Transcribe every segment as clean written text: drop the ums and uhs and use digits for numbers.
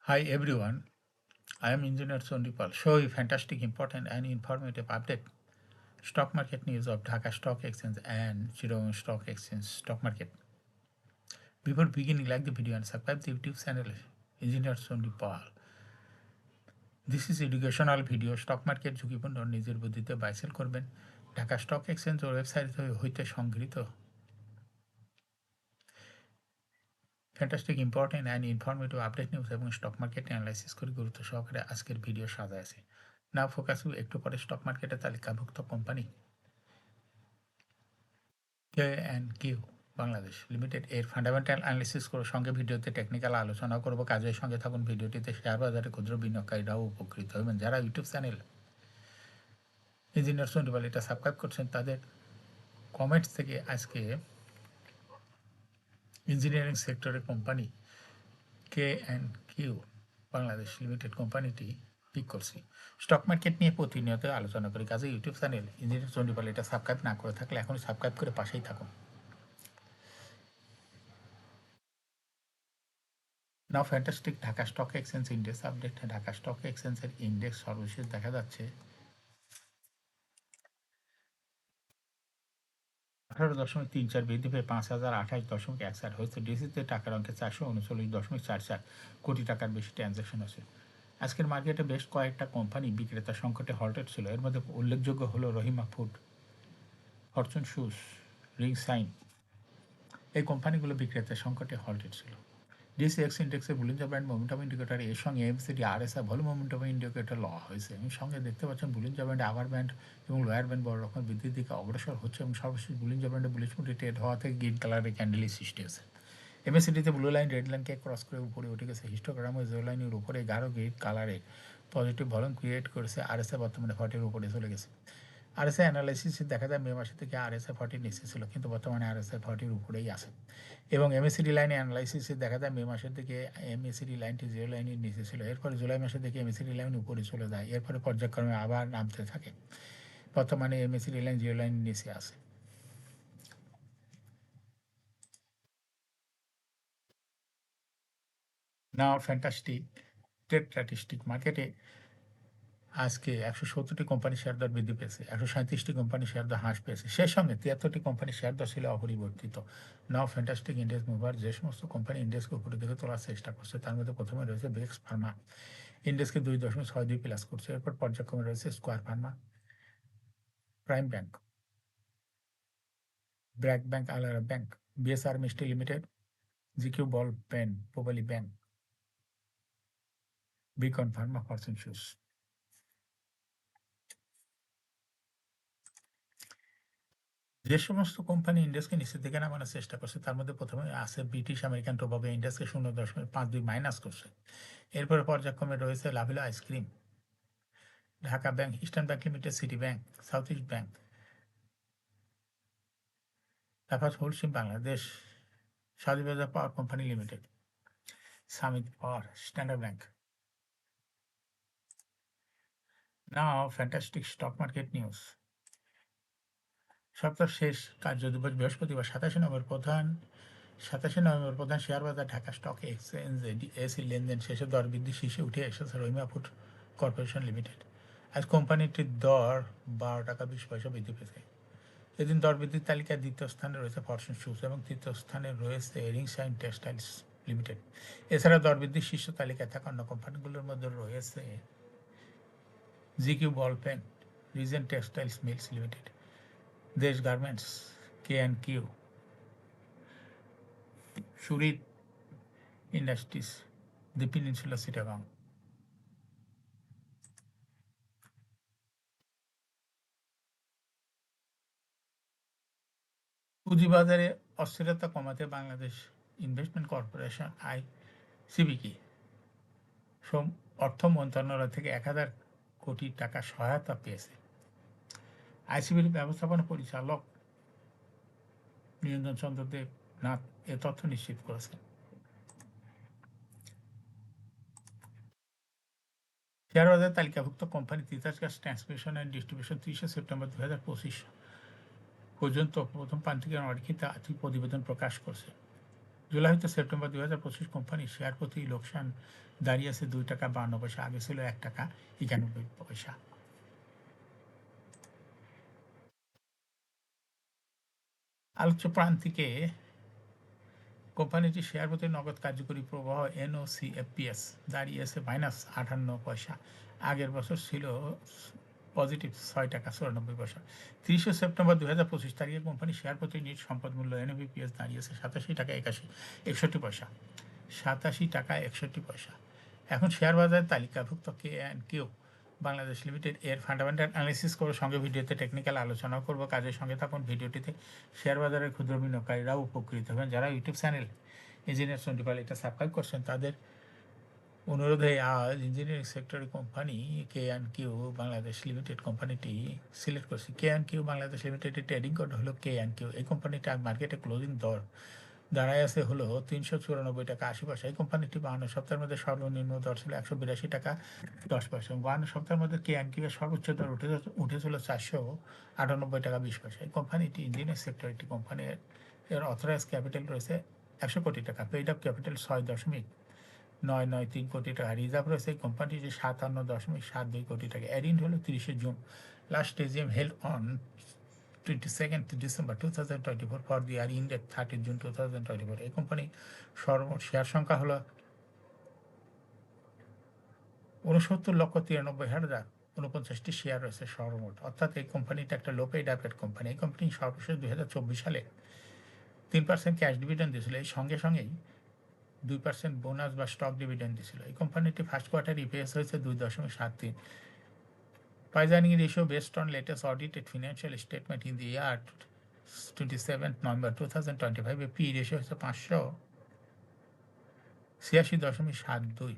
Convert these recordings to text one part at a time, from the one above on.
Hi everyone, I am Engineer Sondipal. Show you fantastic, important and informative update. Stock market news of Dhaka Stock Exchange and Chittagong Stock Exchange stock market. Before beginning, like the video and subscribe the YouTube channel Engineer Sondipal. This is educational video. Stock market ঝুঁকিপূর্ণ নিজের বুদ্ধিতে buy sell করবেন Dhaka stock exchange ও website হইতে সংগৃহীত fantastic important and informative update news এবং stock market analysis করে গুরুত্ব সহকারে আজকের ভিডিও সাজা আছে না ফোকাস একটু পরে স্টক মার্কেটে তালিকাভুক্ত company K and Q Bangladesh limited এর ফান্ডামেন্টাল অ্যানালিসিস করে সঙ্গে ভিডিওতে টেকনিক্যাল আলোচনা করব কাজের সঙ্গে থাকুন ভিডিওটিতে শেয়ার বাজারে ক্ষুদ্র বিনিয়োগকারীরাও উপকৃত হবেন যারা ইউটিউব চ্যানেল ইঞ্জিনিয়ার সন্ডিপাল এটা সাবস্ক্রাইব করছেন তাদের কমেন্টস থেকে আজকে ইঞ্জিনিয়ারিং সেক্টরের company K and Q Bangladesh limited কোম্পানিটি পিক করছি স্টক মার্কেট নিয়ে প্রতিনিয়ত আলোচনা করি কাজে ইউটিউব চ্যানেল ইঞ্জিনিয়ার চন্ডিপাল এটা সাবস্ক্রাইব না করে থাকলে এখনই সাবস্ক্রাইব করে পাশেই থাকুন now fantastic Dhaka stock exchange index update Dhaka stock এক্সচেঞ্জের ইন্ডেক্স সর্বশেষ দেখা যাচ্ছে 18.34 বৃদ্ধি পেয়ে 5,028.14 হয়েছে ডিসিতে টাকার অঙ্কে 439.44 কোটি টাকার বেশি ট্রানজ্যাকশন আছে আজকের মার্কেটে বেশ কয়েকটা কোম্পানি বিক্রেতা সংকটে হল্টেড ছিল এর মধ্যে উল্লেখযোগ্য হলো Rahima food fortune shoes ring shine এই কোম্পানিগুলো বিক্রেতা সংকটে হল্টেড ছিল ডিসিএক্স ইন্ডেক্সে বুলিঞ্জার ব্যান্ড মোমেন্টাম ইন্ডিকেটর এর সঙ্গে MCD RSI volume momentum indicator লওয়া হয়েছে এবং সঙ্গে দেখতে পাচ্ছেন বুলিঞ্জার ব্যান্ড আপার ব্যান্ড এবং লোয়ার ব্যান্ড বড় রকম বৃদ্ধির দিকে অগ্রসর হচ্ছে এবং সর্বশেষ বুলিঞ্জার ব্যান্ডে বুলিশ মুডে ট্রেড হওয়া থেকে গ্রিন কালারের ক্যান্ডেলই সৃষ্টি হয়েছে এমএসিডিতে ব্লু লাইন রেড লাইনকে ক্রস করে উপরে উঠে গেছে হিস্টোগ্রাম ও জিরো লাইনের উপরে গাঢ় গ্রিন কালারের পজিটিভ ভলিউম ক্রিয়েট করেছে আরএসআই বর্তমানে 40-এর উপরে চলে গেছে আরএসআই অ্যানালাইসিসে দেখা যায় মে মাসে থেকে আরএসআই 40 নিচে ছিল কিন্তু বর্তমানে আরএসআই 40-এর উপরেই আছে এবং এমএসিডি লাইনে অ্যানালাইসিসে দেখা যায় মে মাসের দিকে এমএসিডি লাইনটি জিরো লাইনের নিচে ছিল এরপরে জুলাই মাসের দিকে এমএসিডি লাইন উপরে চলে যায় এরপরে পর্যায়ক্রমে আবার নামতে থাকে বর্তমানে এমএসিডি লাইন জিরো লাইনের নিচে আছে নাও ফ্যান্টাস্টিক ট্রেড স্ট্যাটিস্টিক মার্কেটে আজকে 170টি কোম্পানি শেয়ার দর বৃদ্ধি পেয়েছে 137টি কোম্পানি শেয়ার দর হ্রাস পেয়েছে সেই সঙ্গে 73টি কোম্পানি শেয়ার দর ছিল অপরিবর্তিত নাও ফ্যান্টাস্টিক ইন্ডেক্স মুভার যে সমস্ত কোম্পানি ইন্ডেক্সকে উপরে দিকে তোলার চেষ্টা করছে তার মধ্যে প্রথমে রয়েছে বেক্স ফার্মা ইন্ডেক্সকে 2.62 প্লাস করছে এরপর পর্যায়ক্রমে রয়েছে Square Pharma Prime Bank BRAC Bank আলারা ব্যাংক বিএসআর মিষ্টি Limited GQ Ball Pen Pubali Bank Beacon Pharma Fortune Shoes যে সমস্ত কোম্পানি ইন্ডেক্সকে নিচের দিকে নামানোর চেষ্টা করছে তার মধ্যে প্রথমে আছে ব্রিটিশ আমেরিকান টোবাকো ইন্ডেক্সকে 0.52 মাইনাস করছে এরপরে পর্যায়ক্রমে রয়েছে Lovello ice cream Dhaka Bank Eastern Bank Limited City Bank South East Bank Lafarge Holcim Bangladesh সাউদিবাজার Power Company Limited Summit Power Standard Bank now fantastic stock market news সপ্তাহ শেষ কার্যদিবস বৃহস্পতিবার 27 নভেম্বর প্রধান শেয়ার বাজার ঢাকা স্টক এক্সচেঞ্জে ডিএসি লেনদেন শেষে দর বৃদ্ধি শীর্ষে উঠে এসেছে রহিমা ফুড কর্পোরেশন লিমিটেড আজ কোম্পানিটির দর 12 টাকা 20 পয়সা বৃদ্ধি পেয়েছে এদিন দর বৃদ্ধির তালিকায় দ্বিতীয় স্থানে রয়েছে ফরচুন শুজ এবং তৃতীয় স্থানে রয়েছে রিংসাইন টেক্সটাইলস লিমিটেড এছাড়া দর বৃদ্ধির শীর্ষ তালিকায় থাকা অন্য কোম্পানিগুলোর মধ্যে রয়েছে GQ Ball Pen Regent Textiles Mills Limited Desh Garments K and Q Shurid Industries the Peninsula Chittagong পুঁজিবাজারে অস্থিরতা কমাতে বাংলাদেশ ইনভেস্টমেন্ট কর্পোরেশন আইসিবিকে অর্থ মন্ত্রণালয় থেকে 1,000 কোটি টাকা সহায়তা পেয়েছে আইসিবির ব্যবস্থাপনা পরিচালক নিরঞ্জন চন্দ্র দেবনাথ এ তথ্য নিশ্চিত করেছেন শেয়ার বাজার তালিকাভুক্ত company Titas gas transmission and distribution 30 September 2025 পর্যন্ত প্রথম প্রান্তিকের অলিখিত আর্থিক প্রতিবেদন প্রকাশ করছে জুলাই হতে সেপ্টেম্বর 2025 কোম্পানির শেয়ার প্রতি লোকসান দাঁড়িয়েছে 2 টাকা 52 পয়সা, আগে ছিল 1 টাকা 91 পয়সা। আলোচ্য প্রান্তিকে কোম্পানিটির শেয়ার প্রতি নগদ কার্যকরী প্রবাহ NOCFPS দাঁড়িয়েছে -58 পয়সা, আগের বছর ছিল পজিটিভ 6 টাকা 94 পয়সা। 30 সেপ্টেম্বর 2025 তারিখে কোম্পানির শেয়ার প্রতি ইউনিট সম্পদ মূল্য NABPS দাঁড়িয়েছে 87 টাকা 61 পয়সা। 87 টাকা 61 পয়সা। এখন শেয়ার বাজারের তালিকাভুক্ত KNQ বাংলাদেশ লিমিটেড এর ফান্ডামেন্টাল অ্যানালিসিস করে সঙ্গে ভিডিওতে টেকনিক্যাল আলোচনা করব। কাজের সঙ্গে থাকুন। ভিডিওটিতে শেয়ার বাজারের ক্ষুদ্র বিনিয়োগকারীরাও উপকৃত হবেন। যারা ইউটিউব চ্যানেল ইঞ্জিনিয়ার টোয়েন্টি এটা সাবস্ক্রাইব করছেন তাদের অনুরোধে আজ ইঞ্জিনিয়ারিং সেক্টরের কোম্পানি KNQ বাংলাদেশ লিমিটেড কোম্পানিটি সিলেক্ট করছি। KNQ বাংলাদেশ লিমিটেডের ট্রেডিং কোড হলো KNQ। এই কোম্পানিটা মার্কেটে ক্লোজিং দর দাঁড়ায় আছে হলো 394 টাকা 80 পয়সা। এই কোম্পানিটি 52 সপ্তাহের মধ্যে সর্বনিম্ন দর ছিল 182 টাকা 10 পয়সা। 52 সপ্তাহের মধ্যে KNQ এর সর্বোচ্চ দর উঠেছিল 498 টাকা 20 পয়সা। এই কোম্পানিটি ইঞ্জিনিয়ারিং সেক্টর একটি কোম্পানি। এর অথরাইজ ক্যাপিটাল রয়েছে 100 কোটি টাকা। পেইড আপ ক্যাপিটাল 6.993 কোটি টাকা। রিজার্ভ রয়েছে এই কোম্পানিটি 57.72 কোটি টাকা। এরিন হলো 30 June. Last AGM held on 22nd December 2024 for the year ended 30 June 2024। এই কোম্পানি সর্বমোট শেয়ার সংখ্যা হলো 69,93,049টি শেয়ার রয়েছে সর্বমোট। অর্থাৎ এই কোম্পানিটা একটা লো পেইড আপের কোম্পানি। এই কোম্পানি সর্বশেষ 2024 সালে 3% ক্যাশ ডিভিডেন্ড দিয়েছিল। এই সঙ্গেই 2% বোনাস বা স্টক ডিভিডেন্ড দিয়েছিল। এই কোম্পানিটি ফার্স্ট কোয়ার্টার ইপিএস হয়েছে 2.73। Price earning ratio based on latest audited financial statement in the year 27th November 2025 এ P রেশিও হচ্ছে 586.72।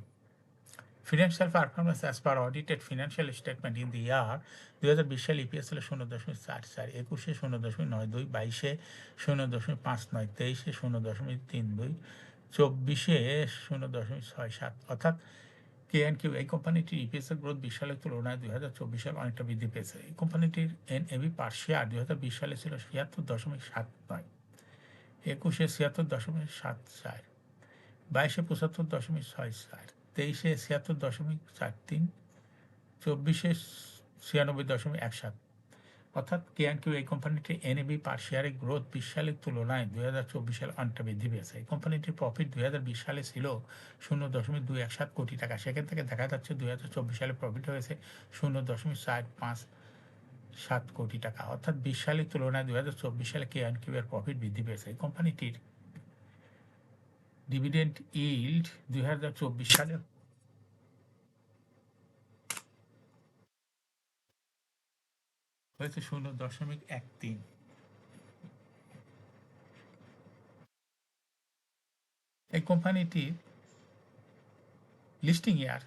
Financial performance as per audited financial statement in the year 2020 সালে EPS ছিল 0.44, 21-এ 0.92, 22-এ 0.59, 23-এ 0.32, 24-এ 0.67। অর্থাৎ KNQ এই কোম্পানিটির ইপিএসের growth 20 সালের তুলনায় 2024 সালে অনেকটা বৃদ্ধি পেয়েছে। এই কোম্পানিটির NAV পার শেয়ার 2020 সালে ছিল 76.79, 21-এ 76.74, 22-এ 75.64, 23-এ 76.43, 24-এ 96.17। অর্থাৎ KNQ এই কোম্পানিটির NAV পার শেয়ারের গ্রোথ 20 সালের তুলনায় 2024 সালে অনেকটা বৃদ্ধি পেয়েছে। এই কোম্পানিটির প্রফিট 2020 সালে ছিল 0.217 কোটি টাকা। সেখান থেকে দেখা যাচ্ছে 2024 সালে প্রফিট হয়েছে 0.457 কোটি টাকা। অর্থাৎ 20 সালের তুলনায় 2024 সালে KNQ এর প্রফিট বৃদ্ধি পেয়েছে। এই কোম্পানিটির ডিভিডেন্ড ইল্ড 2024 সালে হয়েছে 0.13। এই কোম্পানিটির লিস্টিং ইয়ার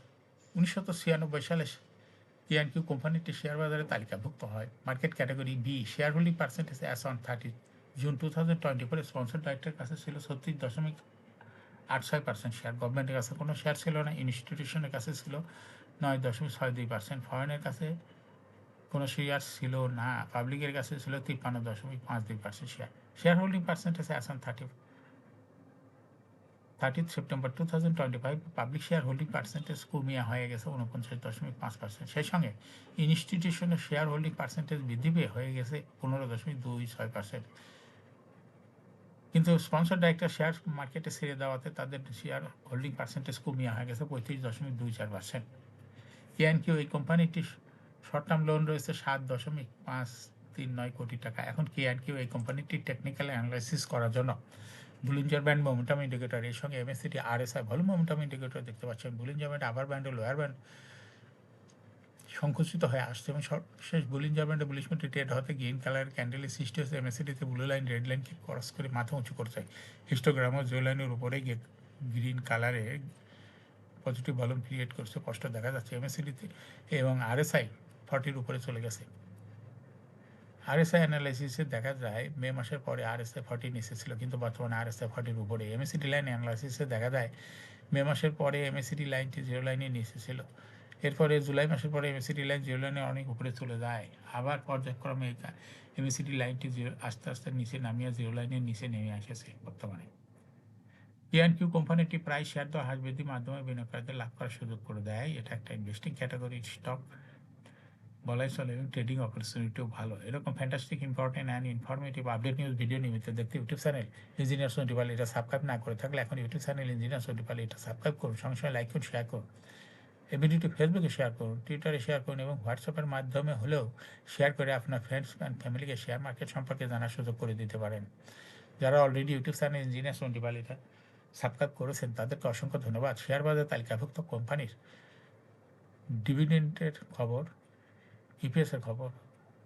1996 সালে KNQ কোম্পানিটি শেয়ার বাজারে তালিকাভুক্ত হয়। Market category B. Share holding percentage as on 30 June 2024 sponsor ডাইরেক্টরের কাছে ছিল 36.86% শেয়ার। গভর্নমেন্টের কাছে কোনো শেয়ার ছিল না। ইনস্টিটিউশনের কাছে ছিল 9.62%। ফরেনের কাছে কোনো শেয়ার ছিল না। পাবলিকের কাছে ছিল 53.52% share. Share holding percentage as on 30th September 2025 public share holding percentage কমিয়ে হয়ে গেছে 49.5%। সেই সঙ্গে ইনস্টিটিউশনের শেয়ার হোল্ডিং পার্সেন্টেজ বৃদ্ধি পেয়ে হয়ে গেছে 15.26%। কিন্তু স্পন্সর ডাইরেক্টর শেয়ার মার্কেটে ছেড়ে দেওয়াতে তাদের শেয়ার হোল্ডিং পার্সেন্টেজ কমিয়ে হয়ে গেছে 35.24%। KNQ এই কোম্পানিটির শর্ট টার্ম লোন রয়েছে 7.539 কোটি টাকা। এখন KNQ এই কোম্পানিটির টেকনিক্যাল অ্যানালাইসিস করার জন্য বুলিঞ্জার ব্যান্ড মোমেন্টাম ইন্ডিকেটর এর সঙ্গে MACD RSI volume momentum indicator দেখতে পাচ্ছেন। বুলিঞ্জার ব্যান্ড আবার ব্যান্ড ও লোয়ার ব্যান্ড সংকুচিত হয়ে আসছে এবং সর্বশেষ বুলিঞ্জার ব্যান্ডে বুলিশ মোডে ট্রেড হতে গ্রিন কালারের ক্যান্ডেলের সৃষ্টি হয়েছে। MACD-তে ব্লু লাইন রেড লাইনকে ক্রস করে মাথা উঁচু করছে। হিস্টোগ্রামও জিরো লাইনের উপরে গিয়ে গ্রিন কালারে পজিটিভ ভলিউম ক্রিয়েট করছে, স্পষ্ট দেখা যাচ্ছে MACD-তে, এবং RSI 40-র উপরে চলে গেছে। RSI অ্যানালাইসিসে দেখা যায় মে মাসের পরে RSI 40 নিচে ছিল, কিন্তু বর্তমানে RSI 40-র উপরে। MACD লাইন অ্যানালাইসিসে দেখা যায় মে মাসের পরে MACD লাইনটি জিরো লাইনের নিচে ছিল। এরপরে জুলাই মাসের পরে MACD লাইন জিরো লাইনের অনেক উপরে চলে যায়। আবার পর্যায়ক্রমে MACD লাইনটি আস্তে আস্তে নিচে নামিয়ে জিরো লাইনের নিচে নেমে এসেছে বর্তমানে। টিএনকিউ কোম্পানিটি প্রায় শেয়ার দর হ্রাস বৃদ্ধির মাধ্যমে বিনিয়োগকারীদের লাভ করার সুযোগ করে দেয়। এটা একটা ইনভেস্টিং ক্যাটাগরি স্টক বলাই চলে এবং ট্রেডিং অপরচুনিটিও ভালো। এরকম fantastic important and informative update news video নিয়মিত দেখতে ইউটিউব চ্যানেল ইঞ্জিনিয়ার সন্টিপাল এটা সাবস্ক্রাইব না করে থাকলে এখন ইউটিউব চ্যানেল ইঞ্জিনিয়ার সন্টিপাল এটা সাবস্ক্রাইব করুন, সঙ্গে সঙ্গে লাইক করুন, শেয়ার করুন। এই ভিডিওটি ফেসবুকে শেয়ার করুন, টুইটারে শেয়ার করুন এবং হোয়াটসঅ্যাপের মাধ্যমে হলেও শেয়ার করে আপনার ফ্রেন্ডস অ্যান্ড ফ্যামিলিকে শেয়ার মার্কেট সম্পর্কে জানার সুযোগ করে দিতে পারেন। যারা অলরেডি ইউটিউব চ্যানেল ইঞ্জিনিয়ার সন্টিপাল এটা সাবস্ক্রাইব করেছেন তাদেরকে অসংখ্য ধন্যবাদ। শেয়ার বাজার তালিকাভুক্ত কোম্পানির ডিভিডেন্ডের খবর, ইপিএসের খবর,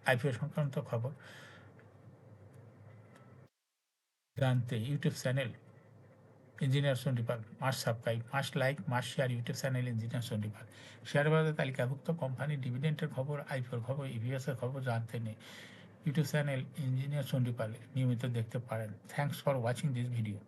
আইপিও সংক্রান্ত খবর জানতে YouTube channel engineer Sandipal must subscribe, must like, must share YouTube channel engineer Sandipal. Share বাজার তালিকাভুক্ত কোম্পানি ডিভিডেন্ডের খবর, আইপিওর খবর, ইপিএসের খবর জানতে নেই ইউটিউব চ্যানেল ইঞ্জিনিয়ার সন্ডিপাল নিয়মিত দেখতে পারেন। Thanks for watching this video.